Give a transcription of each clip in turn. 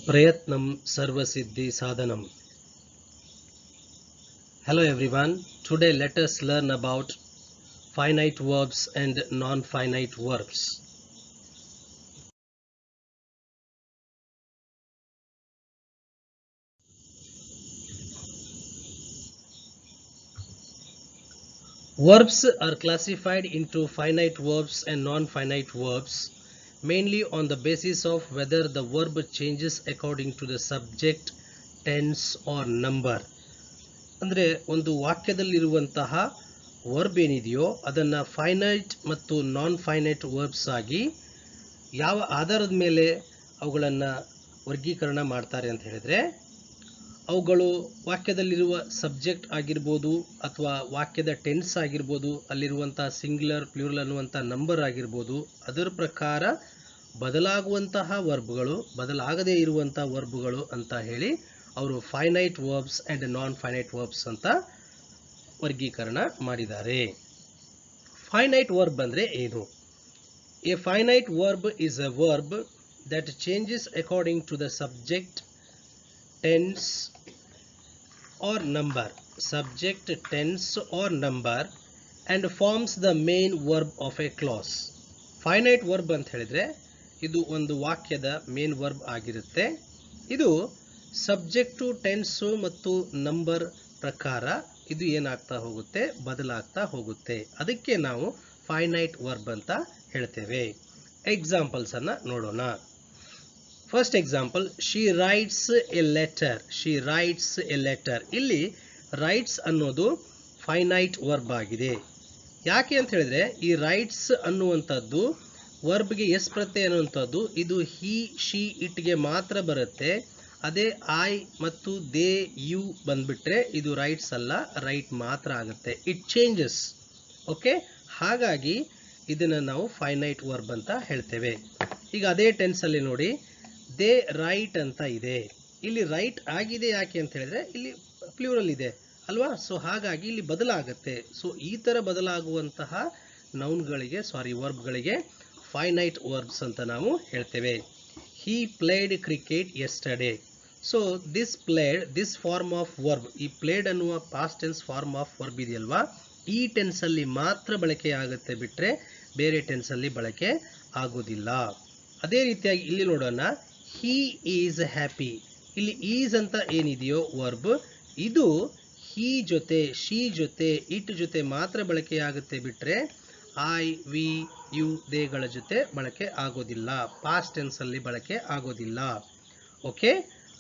Prayatnam Sarvasiddhi Sadhanam. Hello everyone. Today let us learn about finite verbs and non-finite verbs. Verbs are classified into finite verbs and non-finite verbs mainly on the basis of whether the verb changes according to the subject, tense or number. ಅಂದರೆ ಒಂದು ವಾಕ್ಯದಲ್ಲಿರುವಂತಹ verb ಏನಿದೆಯೋ ಅದನ್ನು finite ಮತ್ತು ನಾನ್ finite verbs ಆಗಿ ಯಾವ ಆಧಾರದ ಮೇಲೆ ಅವುಗಳನ್ನು ವರ್ಗೀಕರಣ ಮಾಡ್ತಾರೆ ಅಂತ ಹೇಳಿದರೆ, ಅವುಗಳು ವಾಕ್ಯದಲ್ಲಿರುವ ಸಬ್ಜೆಕ್ಟ್ ಆಗಿರ್ಬೋದು ಅಥವಾ ವಾಕ್ಯದ ಟೆನ್ಸ್ ಆಗಿರ್ಬೋದು, ಅಲ್ಲಿರುವಂಥ ಸಿಂಗ್ಯುಲರ್ ಪ್ಲೂರಲ್ ಅನ್ನುವಂಥ ನಂಬರ್ ಆಗಿರ್ಬೋದು, ಅದರ ಪ್ರಕಾರ ಬದಲಾಗುವಂತಹ ವರ್ಬ್ಗಳು, ಬದಲಾಗದೇ ಇರುವಂಥ ವರ್ಬ್ಗಳು ಅಂತ ಹೇಳಿ ಅವರು finite verbs and non finite verbs ಅಂತ ವರ್ಗೀಕರಣ ಮಾಡಿದ್ದಾರೆ. ಫೈನೈಟ್ ವರ್ಬ್ ಅಂದರೆ ಏನು? A finite verb is a verb that changes according to the subject, tense or number, subject, tense or number and forms the main verb of a clause. Finite verb ಅಂತ ಹೇಳಿದ್ರೆ ಇದು ಒಂದು ವಾಕ್ಯದ main verb ಆಗಿರುತ್ತೆ. ಇದು subject, tens ಮತ್ತು number ಪ್ರಕಾರ ಇದು ಏನಾಗ್ತಾ ಹೋಗುತ್ತೆ, ಬದಲಾಗ್ತಾ ಹೋಗುತ್ತೆ. ಅದಕ್ಕೆ ನಾವು ಫೈನೈಟ್ ವರ್ಬ್ ಅಂತ ಹೇಳ್ತೇವೆ. ಎಕ್ಸಾಂಪಲ್ಸ್ ಅನ್ನ ನೋಡೋಣ. First example, she writes a letter. She writes a letter. ಇಲ್ಲಿ ರೈಟ್ಸ್ ಅನ್ನೋದು ಫೈನೈಟ್ ವರ್ಬ್ ಆಗಿದೆ. ಯಾಕೆ ಅಂತ ಹೇಳಿದ್ರೆ ಈ ರೈಟ್ಸ್ ಅನ್ನುವಂಥದ್ದು ವರ್ಬ್ಗೆ ಎಸ್ ಪ್ರತ್ಯಯ ಅನ್ನುವಂಥದ್ದು ಇದು ಹಿ, ಶಿ, ಇಟ್ಗೆ ಮಾತ್ರ ಬರುತ್ತೆ. ಅದೇ ಐ ಮತ್ತು ದೇ, ಯು ಬಂದ್ಬಿಟ್ರೆ ಇದು ರೈಟ್ಸ್ ಅಲ್ಲ, ರೈಟ್ ಮಾತ್ರ ಆಗುತ್ತೆ. It changes. ಓಕೆ, ಹಾಗಾಗಿ ಇದನ್ನು ನಾವು ಫೈನೈಟ್ ವರ್ಬ್ ಅಂತ ಹೇಳ್ತೇವೆ. ಈಗ ಅದೇ ಟೆನ್ಸಲ್ಲಿ ನೋಡಿ, ದೇ ರೈಟ್ ಅಂತ ಇದೆ. ಇಲ್ಲಿ ರೈಟ್ ಆಗಿದೆ ಯಾಕೆ ಅಂತ ಹೇಳಿದ್ರೆ ಇಲ್ಲಿ ಪ್ಲೂರಲ್ ಇದೆ ಅಲ್ವಾ, ಸೊ ಹಾಗಾಗಿ ಇಲ್ಲಿ ಬದಲಾಗುತ್ತೆ. ಸೊ ಈ ಥರ ಬದಲಾಗುವಂತಹ ನೌನ್ಗಳಿಗೆ, ವರ್ಬ್ಗಳಿಗೆ ಫೈನೈಟ್ ವರ್ಬ್ಸ್ ಅಂತ ನಾವು ಹೇಳ್ತೇವೆ. He played cricket yesterday. So this played, this form of verb, ಈ ಪ್ಲೇಡ್ ಅನ್ನುವ past tense form of verb ಇದೆಯಲ್ವಾ, ಈ ಟೆನ್ಸಲ್ಲಿ ಮಾತ್ರ ಬಳಕೆ ಆಗುತ್ತೆ, ಬಿಟ್ಟರೆ ಬೇರೆ ಟೆನ್ಸಲ್ಲಿ ಬಳಕೆ ಆಗೋದಿಲ್ಲ. ಅದೇ ರೀತಿಯಾಗಿ ಇಲ್ಲಿ ನೋಡೋಣ, ಹಿ ಈಸ್ ಹ್ಯಾಪಿ. ಇಲ್ಲಿ ಈಸ್ ಅಂತ ಏನಿದೆಯೋ ವರ್ಬ್, ಇದು ಹಿ ಜೊತೆ, ಶಿ ಜೊತೆ, ಇಟ್ ಜೊತೆ ಮಾತ್ರ ಬಳಕೆಯಾಗುತ್ತೆ, ಬಿಟ್ಟರೆ ಐ, ವಿ, ಯು, ದೇಗಳ ಜೊತೆ ಬಳಕೆ ಆಗೋದಿಲ್ಲ, ಪಾಸ್ಟ್ ಟೆನ್ಸಲ್ಲಿ ಬಳಕೆ ಆಗೋದಿಲ್ಲ. ಓಕೆ,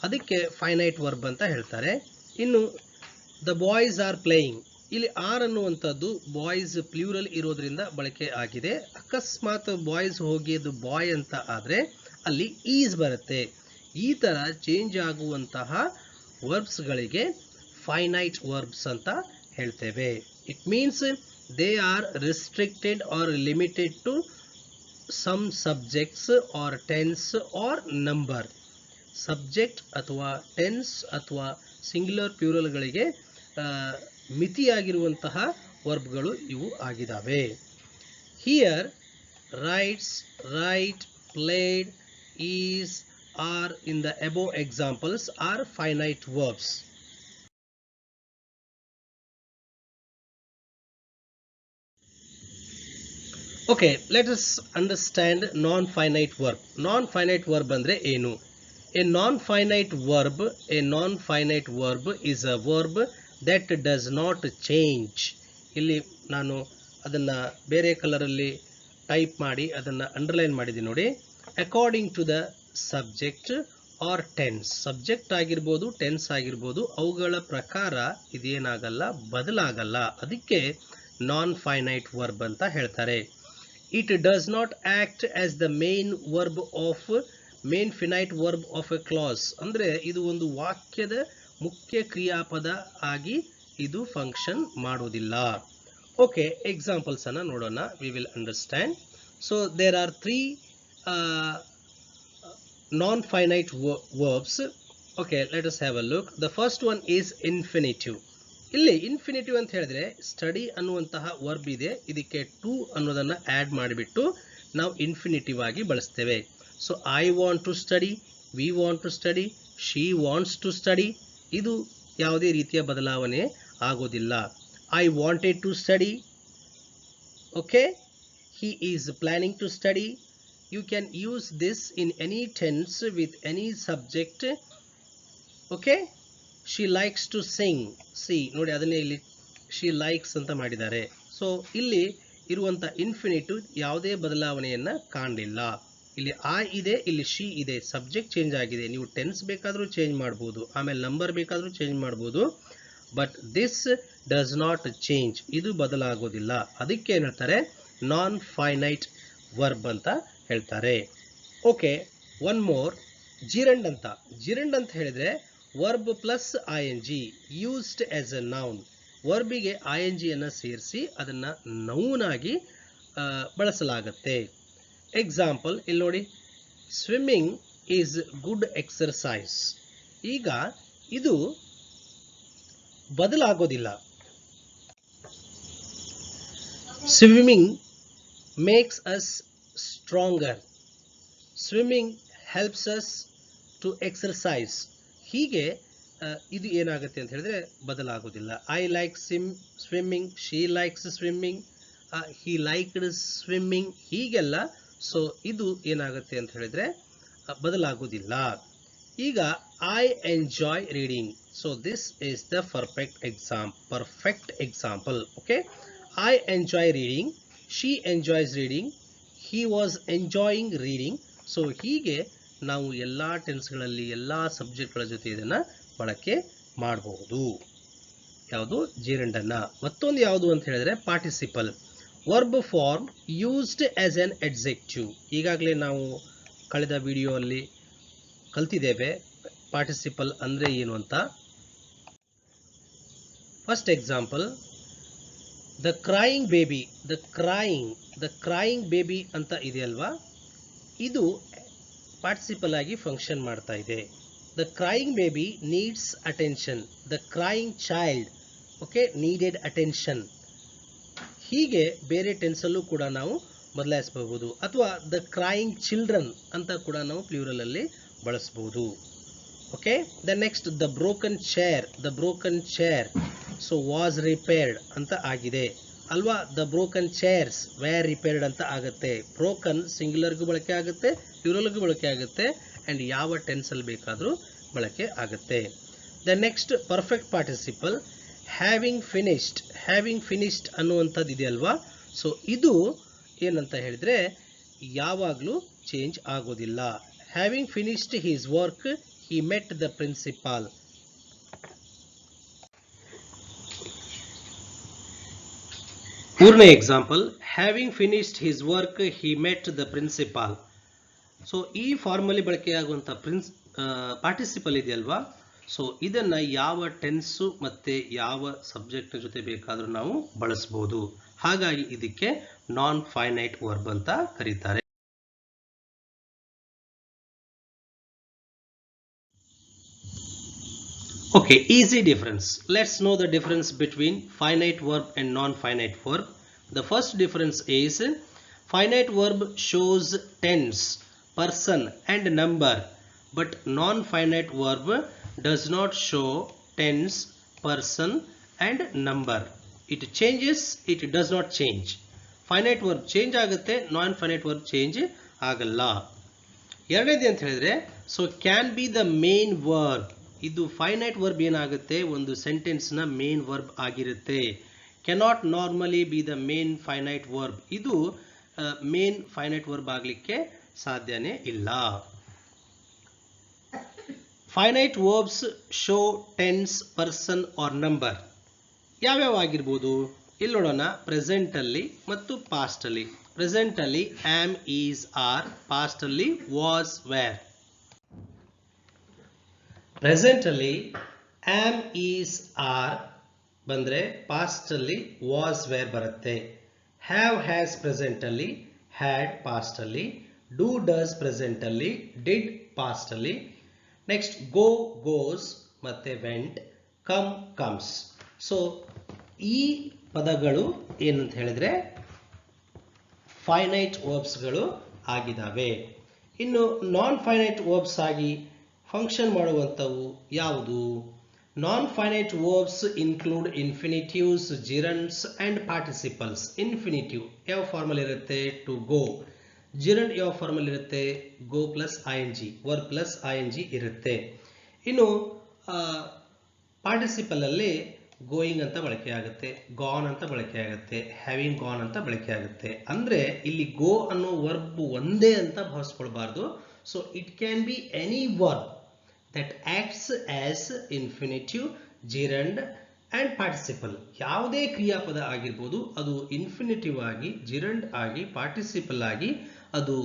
ಅದಕ್ಕೆ ಫೈನೈಟ್ ವರ್ಬ್ ಅಂತ ಹೇಳ್ತಾರೆ. ಇನ್ನು ದ ಬಾಯ್ಸ್ ಆರ್ ಪ್ಲೇಯಿಂಗ್. ಇಲ್ಲಿ ಆರ್ ಅನ್ನುವಂಥದ್ದು ಬಾಯ್ಸ್ ಪ್ಲೂರಲ್ ಇರೋದ್ರಿಂದ ಬಳಕೆ ಆಗಿದೆ. ಅಕಸ್ಮಾತ್ ಬಾಯ್ಸ್ ಹೋಗಿ ಅದು ಬಾಯ್ ಅಂತ ಆದರೆ ಅಲ್ಲಿ ಈಸ್ ಬರುತ್ತೆ. ಈ ಥರ ಚೇಂಜ್ ಆಗುವಂತಹ ವರ್ಬ್ಸ್ಗಳಿಗೆ ಫೈನೈಟ್ ವರ್ಬ್ಸ್ ಅಂತ ಹೇಳ್ತೇವೆ. It means they are restricted or limited to some subjects or tense or number. Subject ಅಥವಾ ಟೆನ್ಸ್ ಅಥವಾ ಸಿಂಗ್ಯುಲರ್ ಪ್ಲೂರಲ್ಗಳಿಗೆ ಮಿತಿಯಾಗಿರುವಂತಹ ವರ್ಬ್ಗಳು ಇವು ಆಗಿದ್ದಾವೆ. Here writes, write, played, is, are in the above examples are finite verbs. Okay, let us understand non-finite verb. Non-finite verb andre enu? A non-finite verb is a verb that does not change. ಇಲ್ಲಿ ನಾನು ಅದನ್ನ ಬೇರೆ ಕಲರಲ್ಲಿ type ಮಾಡಿ ಅದನ್ನು underline ಮಾಡಿದ್ದೀನಿ ನೋಡಿ. According to the subject or tense, subject ಆಗಿರ್ಬೋದು, ಟೆನ್ಸ್ ಆಗಿರ್ಬೋದು, ಅವುಗಳ ಪ್ರಕಾರ ಇದೇನಾಗಲ್ಲ, ಬದಲಾಗಲ್ಲ. ಅದಕ್ಕೆ ನಾನ್ ಫೈನೈಟ್ ವರ್ಬ್ ಅಂತ ಹೇಳ್ತಾರೆ. It does not act as the main finite verb of A class. ಅಂದರೆ ಇದು ಒಂದು ವಾಕ್ಯದ ಮುಖ್ಯ ಕ್ರಿಯಾಪದ ಆಗಿ ಇದು ಫಂಕ್ಷನ್ ಮಾಡೋದಿಲ್ಲ. ಓಕೆ, ಎಕ್ಸಾಂಪಲ್ಸ್ ಅನ್ನ ನೋಡೋಣ, we will understand. So there are 3 non-finite verbs. Okay, let us have a look. The first one is infinitive. ಇಲ್ಲಿ ಇನ್ಫಿನಿಟಿವ್ ಅಂತ ಹೇಳಿದ್ರೆ ಸ್ಟಡಿ ಅನ್ನುವಂತಹ ವರ್ಬ್ ಇದೆ, ಇದಕ್ಕೆ ಟು ಅನ್ನೋದನ್ನ ಆಡ್ ಮಾಡಿಬಿಟ್ಟು ನಾವು ಇನ್ಫಿನಿಟಿವ್ ಆಗಿ ಬಳಸ್ತೇವೆ. So I want to study, we want to study, she wants to study. ಇದು ಯಾವುದೇ ರೀತಿಯ ಬದಲಾವಣೆ ಆಗೋದಿಲ್ಲ. I wanted to study. Okay, he is planning to study. You can use this in any tense with any subject. Okay, she likes to sing. See ನೋಡಿ ಅದನ್ನೇ ಇಲ್ಲಿ she likes ಅಂತ ಮಾಡಿದ್ದಾರೆ. ಸೊ ಇಲ್ಲಿ ಇರುವಂತ ಇನ್ಫಿನಿಟಿವ್ ಯಾವುದೇ ಬದಲಾವಣೆಯನ್ನ ಕಾಣಲಿಲ್ಲ. ಇಲ್ಲಿ I ಇದೆ, ಇಲ್ಲಿ she ಇದೆ, ಸಬ್ಜೆಕ್ಟ್ ಚೇಂಜ್ ಆಗಿದೆ. ನೀವು ಟೆನ್ಸ್ ಬೇಕಾದರೂ ಚೇಂಜ್ ಮಾಡಬಹುದು, ಆಮೇಲೆ ನಂಬರ್ ಬೇಕಾದರೂ ಚೇಂಜ್ ಮಾಡಬಹುದು, but this does not change, ಇದು ಬದಲಾಗೋದಿಲ್ಲ. ಅದಕ್ಕೆ ಏನು ಹೇಳ್ತಾರೆ, ನಾನ್ ಫೈನೈಟ್ ವರ್ಬ್ ಅಂತ ಹೇಳ್ತಾರೆ. ಓಕೆ, ಒನ್ ಮೋರ್, ಜಿರಂಡ್ ಅಂತ. ಜಿರಂಡ್ ಅಂತ ಹೇಳಿದ್ರೆ verb plus ING used as a noun. ವರ್ಬಿಗೆ ING ಅನ್ನು ಸೇರಿಸಿ ಅದನ್ನ ನೌನ್ ಆಗಿ ಬಳಸಲಾಗುತ್ತೆ. ಎಕ್ಸಾಂಪಲ್ ಇಲ್ಲಿ ನೋಡಿ, ಸ್ವಿಮ್ಮಿಂಗ್ ಈಸ್ ಗುಡ್ ಎಕ್ಸರ್ಸೈಸ್. ಈಗ ಇದು ಬದಲಾಗೋದಿಲ್ಲ. Swimming makes us stronger. Swimming helps us to exercise. ಹೀಗೆ ಇದು ಏನಾಗುತ್ತೆ ಅಂತ ಹೇಳಿದ್ರೆ ಬದಲಾಗೋದಿಲ್ಲ. I like swimming, she likes swimming, he liked swimming, ಹೀಗೆಲ್ಲ. ಸೊ ಇದು ಏನಾಗುತ್ತೆ ಅಂತ ಹೇಳಿದ್ರೆ ಬದಲಾಗೋದಿಲ್ಲ. ಈಗ I enjoy reading. So this is the perfect example. Okay, I enjoy reading, she enjoys reading, he was enjoying reading. So ಹೀಗೆ ನಾವು ಎಲ್ಲ ಟೆನ್ಸ್ಗಳಲ್ಲಿ ಎಲ್ಲ ಸಬ್ಜೆಕ್ಟ್ಗಳ ಜೊತೆ ಇದನ್ನು ಬಳಕೆ ಮಾಡಬಹುದು. ಯಾವುದು, ಜಿರಂಡನ್ನ. ಮತ್ತೊಂದು ಯಾವುದು ಅಂತ ಹೇಳಿದ್ರೆ participle. Verb form used as an adjective. ಈಗಾಗಲೇ ನಾವು ಕಳೆದ ವಿಡಿಯೋ ಅಲ್ಲಿ ಕಲ್ತಿದ್ದೇವೆ ಪಾರ್ಟಿಸಿಪಲ್ ಅಂದ್ರೆ ಏನು ಅಂತ. First example, the crying baby. The crying baby ಅಂತ ಇದೆ ಅಲ್ವಾ, ಇದು ಪಾರ್ಟಿಸಿಪಲ್ ಆಗಿ ಫಂಕ್ಷನ್ ಮಾಡ್ತಾ ಇದೆ. The crying baby needs attention. The crying child, okay, needed attention. ಹೀಗೆ ಬೇರೆ ಟೆನ್ಸಲ್ಲೂ ಕೂಡ ನಾವು ಬದಲಾಯಿಸಬಹುದು. ಅಥವಾ ದ ಕ್ರೈಯಿಂಗ್ ಚಿಲ್ಡ್ರನ್ ಅಂತ ಕೂಡ ನಾವು ಪ್ಲೂರಲ್ ಅಲ್ಲಿ ಬಳಸಬಹುದು. Okay, the next, the broken chair. The broken chair so was repaired ಅಂತ ಆಗಿದೆ ಅಲ್ವಾ. The broken chairs were repaired ಅಂತ ಆಗುತ್ತೆ. ಬ್ರೋಕನ್ ಸಿಂಗ್ಯುಲರ್ಗೂ ಬಳಕೆ ಆಗುತ್ತೆ, ಪ್ಲೂರಲ್ಗೂ ಬಳಕೆ ಆಗುತ್ತೆ, ಅಂಡ್ ಯಾವ ಟೆನ್ಸಲ್ಲಿ ಬೇಕಾದರೂ ಬಳಕೆ ಆಗುತ್ತೆ. The next perfect participle, having finished. Having finished ಅನ್ನುವಂಥದ್ದು ಇದೆ ಅಲ್ವಾ. ಸೊ ಇದು ಏನಂತ ಹೇಳಿದ್ರೆ ಯಾವಾಗಲೂ ಚೇಂಜ್ ಆಗೋದಿಲ್ಲ. Having finished his work, he met the principal. ಮೂರನೇ example, having finished his work, he met the principal. So ಈ ಫಾರ್ಮಲ್ಲಿ ಬಳಕೆಯಾಗುವಂಥ ಪಾರ್ಟಿಸಿಪಲ್ ಇದೆಯಲ್ವಾ, ಸೊ ಇದನ್ನ ಯಾವ ಟೆನ್ಸು ಮತ್ತೆ ಯಾವ ಸಬ್ಜೆಕ್ಟ್ ಜೊತೆ ಬೇಕಾದರೂ ನಾವು ಬಳಸಬಹುದು. ಹಾಗಾಗಿ ಇದಕ್ಕೆ ನಾನ್ ಫೈನೈಟ್ ವರ್ಬ್ ಅಂತ ಕರೀತಾರೆ. Okay, easy difference. Let's know the difference between finite verb and non-finite verb. The first difference is finite verb shows tense, person and number, but non-finite verb does not show tense, person and number. It changes, it does not change. Finite verb change ಆಗುತ್ತೆ, non-finite verb change ಆಗಲ್ಲ. ಎರಡನೇದು ಅಂತ ಹೇಳಿದ್ರೆ, so can be the main verb. ಇದು finite verb ಏನಾಗುತ್ತೆ, ಒಂದು ಸೆಂಟೆನ್ಸ್ನ main verb ಆಗಿರುತ್ತೆ. Cannot normally be the main finite verb. ಇದು ಮೇನ್ ಫೈನೈಟ್ ವರ್ಬ್ ಆಗಲಿಕ್ಕೆ ಸಾಧ್ಯನೇ ಇಲ್ಲ. Finite verbs show tense, person or number. ಯಾವ್ಯಾವ ಆಗಿರ್ಬೋದು ಇಲ್ಲಿ ನೋಡೋಣ. ಪ್ರೆಸೆಂಟ್ ಅಲ್ಲಿ ಮತ್ತು ಪಾಸ್ಟ್ ಅಲ್ಲಿ. ಪ್ರೆಸೆಂಟ್ ಅಲ್ಲಿ ಆಮ್, ಈಸ್, ಆರ್. ಪಾಸ್ಟ್ ಅಲ್ಲಿ ವಾಸ್, ವೇರ್. ಪ್ರೆಸೆಂಟ್ ಅಲ್ಲಿ ಆಮ್, ಈಸ್, ಆರ್ ಬಂದ್ರೆ ಪಾಸ್ಟ್ ಅಲ್ಲಿ ವಾಸ್, ವೇರ್ ಬರುತ್ತೆ. ಹ್ಯಾವ್, ಹ್ಯಾಸ್ ಪ್ರೆಸೆಂಟ್ ಅಲ್ಲಿ, ಹ್ಯಾಡ್ ಪಾಸ್ಟ್ ಅಲ್ಲಿ. ಡೂ, ಡಸ್ ಪ್ರೆಸೆಂಟ್ ಅಲ್ಲಿ, ಡಿಡ್ ಪಾಸ್ಟ್ ಅಲ್ಲಿ. ನೆಕ್ಸ್ಟ್ ಗೋ, ಗೋಸ್ ಮತ್ತೆ ವೆಂಟ್. Come, comes. ಸೊ ಈ ಪದಗಳು ಏನಂತ ಹೇಳಿದ್ರೆ ಫೈನೈಟ್ ವರ್ಬ್ಸ್ಗಳು ಆಗಿದ್ದಾವೆ. ಇನ್ನು ನಾನ್ ಫೈನೈಟ್ ವರ್ಬ್ಸ್ ಆಗಿ ಫಂಕ್ಷನ್ ಮಾಡುವಂಥವು ಯಾವುದು? Non finite verbs include infinitives, gerunds and participles. Infinitive ಯಾವ ಫಾರ್ಮಲ್ ಇರುತ್ತೆ? To go. ಜಿರಂಡ್ ಯಾವ ಫಾರ್ಮಲ್ ಇರುತ್ತೆ? Go plus ING, verb plus ING ಇರುತ್ತೆ. ಇನ್ನು ಪಾರ್ಟಿಸಿಪಲ್ ಅಲ್ಲಿ ಗೋಯಿಂಗ್ ಅಂತ ಬಳಕೆ ಆಗುತ್ತೆ, ಗಾನ್ ಅಂತ ಬಳಕೆ ಆಗುತ್ತೆ, ಹ್ಯಾವಿಂಗ್ ಗಾನ್ ಅಂತ ಬಳಕೆ ಆಗುತ್ತೆ. ಅಂದ್ರೆ ಇಲ್ಲಿ ಗೋ ಅನ್ನೋ ವರ್ಬ್ ಒಂದೇ ಅಂತ ಭಾವಿಸ್ಕೊಳ್ಬಾರ್ದು. So it can be any verb that acts as infinitive, gerund and participle. ಯಾವುದೇ ಕ್ರಿಯಾಪದ ಆಗಿರ್ಬೋದು, ಅದು ಇನ್ಫಿನಿಟಿವ್ ಆಗಿ, ಜಿರಂಡ್ ಆಗಿ, ಪಾರ್ಟಿಸಿಪಲ್ ಆಗಿ ಅದು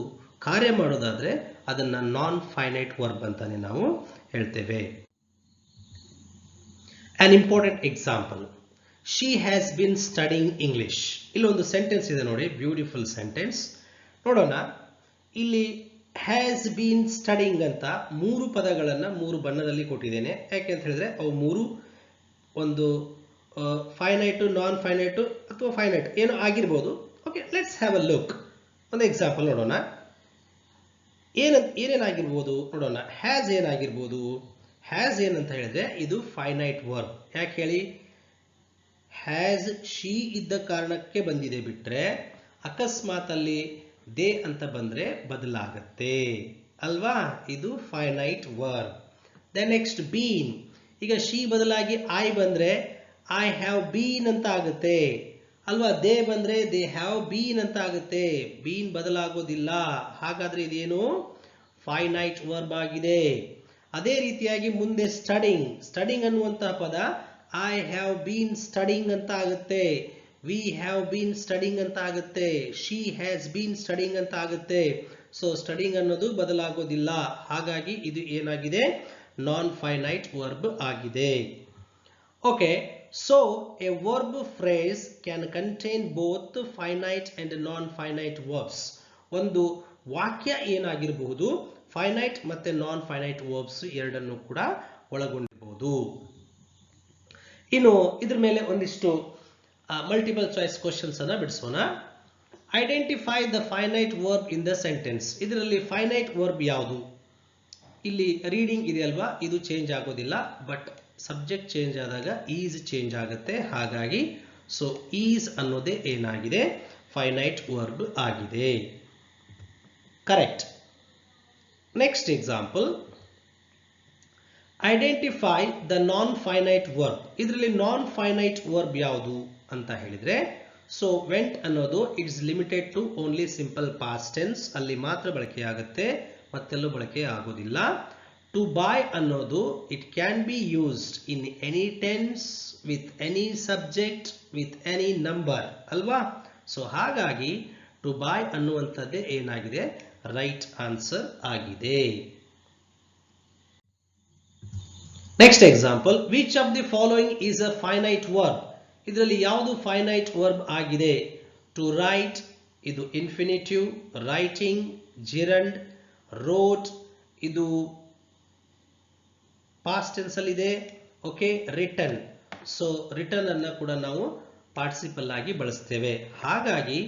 ಕಾರ್ಯ ಮಾಡೋದಾದ್ರೆ ಅದನ್ನ ನಾನ್ ಫೈನೈಟ್ ವರ್ಬ್ ಅಂತಾನೆ ನಾವು ಹೇಳ್ತೇವೆ. An important example, she has been studying English. ಇಲ್ಲೊಂದು ಸೆಂಟೆನ್ಸ್ ಇದೆ ನೋಡಿ, ಬ್ಯೂಟಿಫುಲ್ ಸೆಂಟೆನ್ಸ್. ನೋಡೋಣ. ಇಲ್ಲಿ ಹ್ಯಾಸ್ ಬೀನ್ ಸ್ಟಡಿಂಗ್ ಅಂತ ಮೂರು ಪದಗಳನ್ನು ಮೂರು ಬಣ್ಣದಲ್ಲಿ ಕೊಟ್ಟಿದ್ದೇನೆ. ಯಾಕೆ ಅಂತ ಹೇಳಿದ್ರೆ ಅವು ಮೂರು ಒಂದು ಫೈನೈಟು, ನಾನ್ ಫೈನೈಟು ಅಥವಾ ಫೈನೈಟ್ ಏನೋ ಆಗಿರ್ಬೋದು. Okay, let's have a look. ಒಂದು ಎಕ್ಸಾಂಪಲ್ ನೋಡೋಣ. ಏನೇನಾಗಿರ್ಬೋದು ನೋಡೋಣ. ಹ್ಯಾಸ್ ಏನಾಗಿರ್ಬೋದು? ಹ್ಯಾಸ್ ಏನಂತ ಹೇಳಿದ್ರೆ ಇದು ಫೈನೈಟ್ ವರ್ಬ್. ಯಾಕೆ ಹೇಳಿ? ಹ್ಯಾಸ್ ಶಿ ಇದ್ದ ಕಾರಣಕ್ಕೆ ಬಂದಿದೆ, ಬಿಟ್ರೆ ಅಕಸ್ಮಾತ್ ಅಲ್ಲಿ ದೇ ಅಂತ ಬಂದ್ರೆ ಬದಲಾಗತ್ತೆ ಅಲ್ವಾ? ಇದು finite verb. Then next been. ಈಗ ಶಿ ಬದಲಾಗಿ ಐ ಬಂದ್ರೆ ಐ ಹ್ಯಾವ್ ಬೀನ್ ಅಂತ ಆಗುತ್ತೆ ಅಲ್ವಾ? ದೇ ಬಂದ್ರೆ ದೇ ಹ್ಯಾವ್ ಬೀನ್ ಅಂತ ಆಗುತ್ತೆ. ಬೀನ್ ಬದಲಾಗೋದಿಲ್ಲ. ಹಾಗಾದ್ರೆ ಇದೇನು? ಫೈನೈಟ್ ವರ್ಬ್ ಆಗಿದೆ. ಅದೇ ರೀತಿಯಾಗಿ ಮುಂದೆ ಸ್ಟಡಿಂಗ್. ಸ್ಟಡಿಂಗ್ ಅನ್ನುವಂತಹ ಪದ ಐ ಹ್ಯಾವ್ ಬೀನ್ ಸ್ಟಡಿಂಗ್ ಅಂತ ಆಗುತ್ತೆ, ವಿ ಹ್ಯಾವ್ ಬೀನ್ ಸ್ಟಡಿಂಗ್ ಅಂತ ಆಗುತ್ತೆ, ಶಿ ಹ್ಯಾಸ್ ಬೀನ್ ಸ್ಟಡಿಂಗ್ ಅಂತ ಆಗುತ್ತೆ. ಸೊ ಸ್ಟಡಿಂಗ್ ಅನ್ನೋದು ಬದಲಾಗೋದಿಲ್ಲ. ಹಾಗಾಗಿ ಇದು ಏನಾಗಿದೆ? ನಾನ್ ಫೈನೈಟ್ ವರ್ಬ್ ಆಗಿದೆ. Okay, so A verb phrase can contain both finite and non finite verbs. ಒಂದು ವಾಕ್ಯ ಏನಾಗಿರಬಹುದು? ಫೈನೈಟ್ ಮತ್ತೆ ನಾನ್ ಫೈನೈಟ್ ವರ್ಬ್ಸ್ ಎರಡನ್ನು ಕೂಡ ಒಳಗೊಂಡಿರಬಹುದು. ಇನ್ನು ಇದ್ರ ಮೇಲೆ ಒಂದಿಷ್ಟು ಮಲ್ಟಿಪಲ್ ಚಾಯ್ಸ್ ಕ್ವಶನ್ಸ್ ಅನ್ನ ಬಿಡಿಸೋಣ. Identify the finite verb in the sentence. ಇದರಲ್ಲಿ ಫೈನೈಟ್ ವರ್ಬ್ ಯಾವುದು? ಇಲ್ಲಿ ರೀಡಿಂಗ್ ಇದೆ ಅಲ್ವಾ, ಇದು ಚೇಂಜ್ ಆಗೋದಿಲ್ಲ. ಬಟ್ ಸಬ್ಜೆಕ್ಟ್ ಚೇಂಜ್ ಆದಾಗ ಈಸ್ ಚೇಂಜ್ ಆಗುತ್ತೆ. ಹಾಗಾಗಿ ಸೊ ಈಸ್ ಅನ್ನೋದೇ ಏನಾಗಿದೆ? ಫೈನೈಟ್ ವರ್ಬ್ ಆಗಿದೆ. Correct. Next example, identify the non finite verb. ಇದರಲ್ಲಿ ನಾನ್ ಫೈನೈಟ್ ವರ್ಬ್ ಯಾವುದು ಅಂತ ಹೇಳಿದ್ರೆ, ಸೊ ವೆಂಟ್ ಅನ್ನೋದು it's limited to only simple past tense, ಅಲ್ಲಿ ಮಾತ್ರ ಬಳಕೆ ಆಗುತ್ತೆ, ಮತ್ತೆಲ್ಲೂ ಬಳಕೆ ಆಗೋದಿಲ್ಲ. ಟು ಬೈ ಅನ್ನೋದು it can be used in any tense, with any subject, with any number ಅಲ್ವಾ? ಸೊ ಹಾಗಾಗಿ ಟು ಬೈ ಅನ್ನುವಂಥದ್ದೇ ಏನಾಗಿದೆ? ರೈಟ್ ಆನ್ಸರ್ ಆಗಿದೆ. Next example, which of the following is a finite verb. ಇದರಲ್ಲಿ ಯಾವುದು ಫೈನೈಟ್ ವರ್ಬ್ ಆಗಿದೆ? To right ಇದು infinitive, writing ಜಿರಂಡ್, wrote ಇದು past tense ಅಲ್ಲಿ ಇದೆ. Okay, return. ಸೊ ರಿಟರ್ನ್ ಅನ್ನ ಕೂಡ ನಾವು ಪಾರ್ಟಿಸಿಪಲ್ ಆಗಿ ಬಳಸ್ತೇವೆ. ಹಾಗಾಗಿ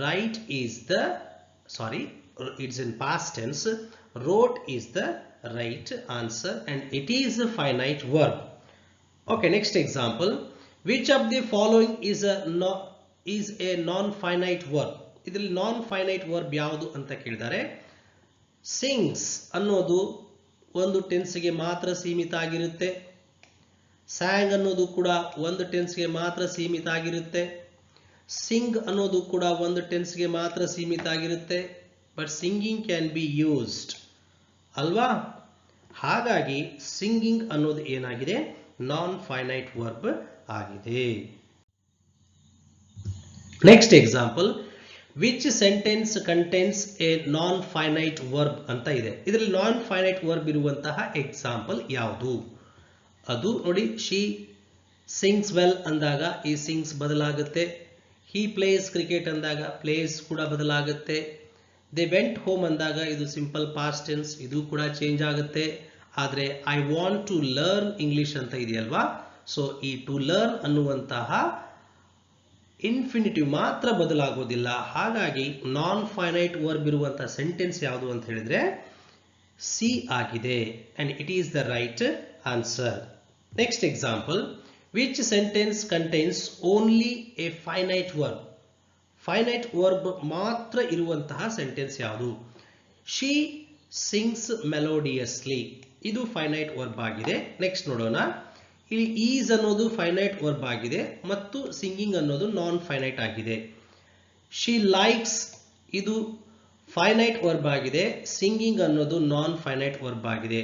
right is the it's in past tense. Wrote is the right answer and it is a finite verb. Okay, next example, which of the following is a non-finite verb. ಇದರಲ್ಲಿ non finite verb ಯಾವುದು ಅಂತ ಕೇಳಿದ್ದಾರೆ. Sings ಅನ್ನೋದು ಒಂದು ಟೆನ್ಸ್ಗೆ ಮಾತ್ರ ಸೀಮಿತ ಆಗಿರುತ್ತೆ. ಸ್ಯಾಂಗ್ ಅನ್ನೋದು ಕೂಡ ಒಂದು ಟೆನ್ಸ್ಗೆ ಮಾತ್ರ ಸೀಮಿತ ಆಗಿರುತ್ತೆ. ಸಿಂಗ್ ಅನ್ನೋದು ಕೂಡ ಒಂದು ಟೆನ್ಸ್ಗೆ ಮಾತ್ರ ಸೀಮಿತ ಆಗಿರುತ್ತೆ. But singing can be used ಅಲ್ವಾ? ಹಾಗಾಗಿ ಸಿಂಗಿಂಗ್ ಅನ್ನೋದು ಏನಾಗಿದೆ? ನಾನ್ ಫೈನೈಟ್ ವರ್ಬ್ ಆಗಿದೆ. Next example, which sentence contains A non finite verb ಅಂತ ಇದೆ. ಇದರಲ್ಲಿ ನಾನ್ ಫೈನೈಟ್ ವರ್ಬ್ ಇರುವಂತಹ ಎಕ್ಸಾಂಪಲ್ ಯಾವುದು? ಅದು ನೋಡಿ, ಶಿ ಸಿಂಗ್ಸ್ ವೆಲ್ ಅಂದಾಗ ಈ ಸಿಂಗ್ಸ್ ಬದಲಾಗುತ್ತೆ. ಹಿ ಪ್ಲೇಸ್ ಕ್ರಿಕೆಟ್ ಅಂದಾಗ ಪ್ಲೇಸ್ ಕೂಡ ಬದಲಾಗುತ್ತೆ. ದೇ ವೆಂಟ್ ಹೋಮ್ ಅಂದಾಗ ಇದು ಸಿಂಪಲ್ ಪಾಸ್ಟ್ ಟೆನ್ಸ್, ಇದು ಕೂಡ ಚೇಂಜ್ ಆಗುತ್ತೆ. ಆದರೆ I want to learn English ಅಂತ ಇದೆಯಲ್ವಾ? ಸೊ ಈ ಟು ಲರ್ನ್ ಅನ್ನುವಂತಹ ಇನ್ಫಿನಿಟಿವ್ ಮಾತ್ರ ಬದಲಾಗೋದಿಲ್ಲ. ಹಾಗಾಗಿ ನಾನ್ ಫೈನೈಟ್ ವರ್ಬ್ ಇರುವಂತಹ ಸೆಂಟೆನ್ಸ್ ಯಾವುದು ಅಂತ ಹೇಳಿದ್ರೆ ಸಿ ಆಗಿದೆ. And it is the right answer. Next example, which sentence contains only A finite verb. Finite verb ಮಾತ್ರ ಇರುವಂತಹ ಸೆಂಟೆನ್ಸ್ ಯಾವುದು? ಶಿ ಸಿಂಗ್ಸ್ ಮೆಲೋಡಿಯಸ್ಲಿ, ಇದು ಫೈನೈಟ್ ವರ್ಬ್ ಆಗಿದೆ. ನೆಕ್ಸ್ಟ್ ನೋಡೋಣ. ಇಲ್ಲಿ ಈಸ್ ಅನ್ನೋದು ಫೈನೈಟ್ ವರ್ಬ್ ಆಗಿದೆ ಮತ್ತು ಸಿಂಗಿಂಗ್ ಅನ್ನೋದು ನಾನ್ ಫೈನೈಟ್ ಆಗಿದೆ. ಶಿ ಲೈಕ್ಸ್, ಇದು ಫೈನೈಟ್ ವರ್ಬ್ ಆಗಿದೆ. ಸಿಂಗಿಂಗ್ ಅನ್ನೋದು ನಾನ್ ಫೈನೈಟ್ ವರ್ಬ್ ಆಗಿದೆ.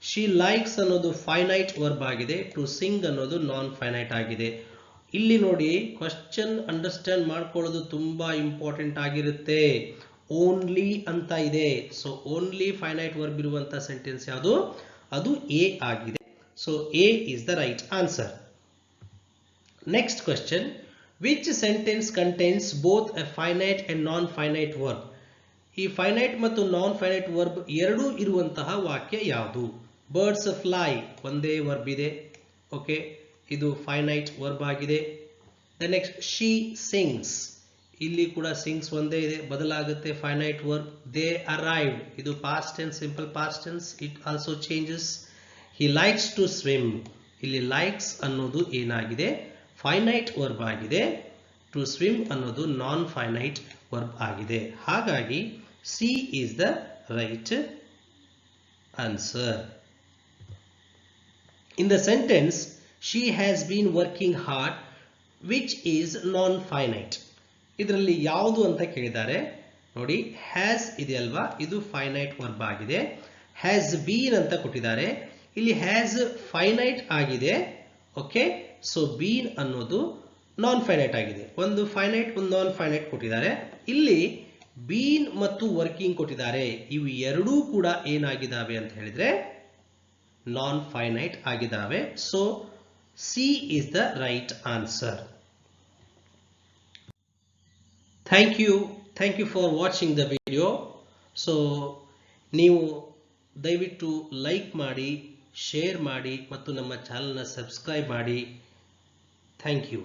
ಶಿ ಲೈಕ್ಸ್ ಅನ್ನೋದು ಫೈನೈಟ್ ವರ್ಬ್ ಆಗಿದೆ. ಟು ಸಿಂಗ್ ಅನ್ನೋದು ನಾನ್ ಫೈನೈಟ್ ಆಗಿದೆ. ಇಲ್ಲಿ ನೋಡಿ, ಕ್ವಶನ್ ಅಂಡರ್ಸ್ಟ್ಯಾಂಡ್ ಮಾಡ್ಕೊಳ್ಳೋದು ತುಂಬಾ ಇಂಪಾರ್ಟೆಂಟ್ ಆಗಿರುತ್ತೆ. ಓನ್ಲಿ ಅಂತ ಇದೆ. ಸೊ ಓನ್ಲಿ ಫೈನೈಟ್ ವರ್ಬ್ ಇರುವಂತಹ ಸೆಂಟೆನ್ಸ್ ಯಾವುದು? ಅದು ಎ ಆಗಿದೆ. So A is the right answer. Next question, which sentence contains both a finite and non-finite verb? ಈ ಫೈನೈಟ್ ಮತ್ತು ನಾನ್ ಫೈನೈಟ್ ವರ್ಬ್ ಎರಡೂ ಇರುವಂತಹ ವಾಕ್ಯ ಯಾವುದು? ಬರ್ಡ್ಸ್ ಫ್ಲೈ ಒಂದೇ ವರ್ಬ್ ಇದೆ. ಓಕೆ, ಇದು ಫೈನೈಟ್ ವರ್ಬ್ ಆಗಿದೆ. ನೆಕ್ಸ್ಟ್ ಶಿ ಸಿಂಗ್ಸ್, ಇಲ್ಲಿ ಕೂಡ ಸಿಂಗ್ಸ್ ಒಂದೇ ಇದೆ, ಬದಲಾಗುತ್ತೆ ಫೈನೈಟ್ ವರ್ಬ್. ದೇ ಅರೈವ್ಡ್, ಇದು past tense, simple past tense, it also changes. He likes to swim, ಇಲ್ಲಿ ಲೈಕ್ಸ್ ಅನ್ನೋದು ಏನಾಗಿದೆ? ಫೈನೈಟ್ ವರ್ಬ್ ಆಗಿದೆ. ಟು ಸ್ವಿಮ್ ಅನ್ನೋದು ನಾನ್ ಫೈನೈಟ್ ವರ್ಬ್ ಆಗಿದೆ. ಹಾಗಾಗಿ C is the right answer. In the sentence she has been working hard, which is non finite, ಇದರಲ್ಲಿ ಯಾವುದು ಅಂತ ಕೇಳಿದ್ದಾರೆ ನೋಡಿ. ಹ್ಯಾಸ್ ಇದೆಯಲ್ವಾ, ಇದು ಫೈನೈಟ್ ವರ್ಬ್ ಆಗಿದೆ. ಹ್ಯಾಸ್ ಬೀನ್ ಅಂತ ಕೊಟ್ಟಿದ್ದಾರೆ. ಇಲ್ಲಿ ಹ್ಯಾಸ್ ಫೈನೈಟ್ ಆಗಿದೆ. ಓಕೆ, ಸೊ ಬೀನ್ ಅನ್ನೋದು ನಾನ್ ಫೈನೈಟ್ ಆಗಿದೆ. ಒಂದು ಫೈನೈಟ್ ಒಂದು ನಾನ್ ಫೈನೈಟ್ ಕೊಟ್ಟಿದ್ದಾರೆ. ಇಲ್ಲಿ ಬೀನ್ ಮತ್ತು ವರ್ಕಿಂಗ್ ಕೊಟ್ಟಿದ್ದಾರೆ. ಇವು ಎರಡೂ ಕೂಡ ಏನಾಗಿದ್ದಾವೆ ಅಂತ ಹೇಳಿದ್ರೆ ನಾನ್ ಫೈನೈಟ್ ಆಗಿದ್ದಾವೆ. So C is the right answer. Thank you for watching the video. So ನೀವು ದಯವಿಟ್ಟು ಲೈಕ್ ಮಾಡಿ, ಶೇರ್ ಮಾಡಿ ಮತ್ತು ನಮ್ಮ ಚಾನಲ್ನ ಸಬ್ಸ್ಕ್ರೈಬ್ ಮಾಡಿ. Thank you.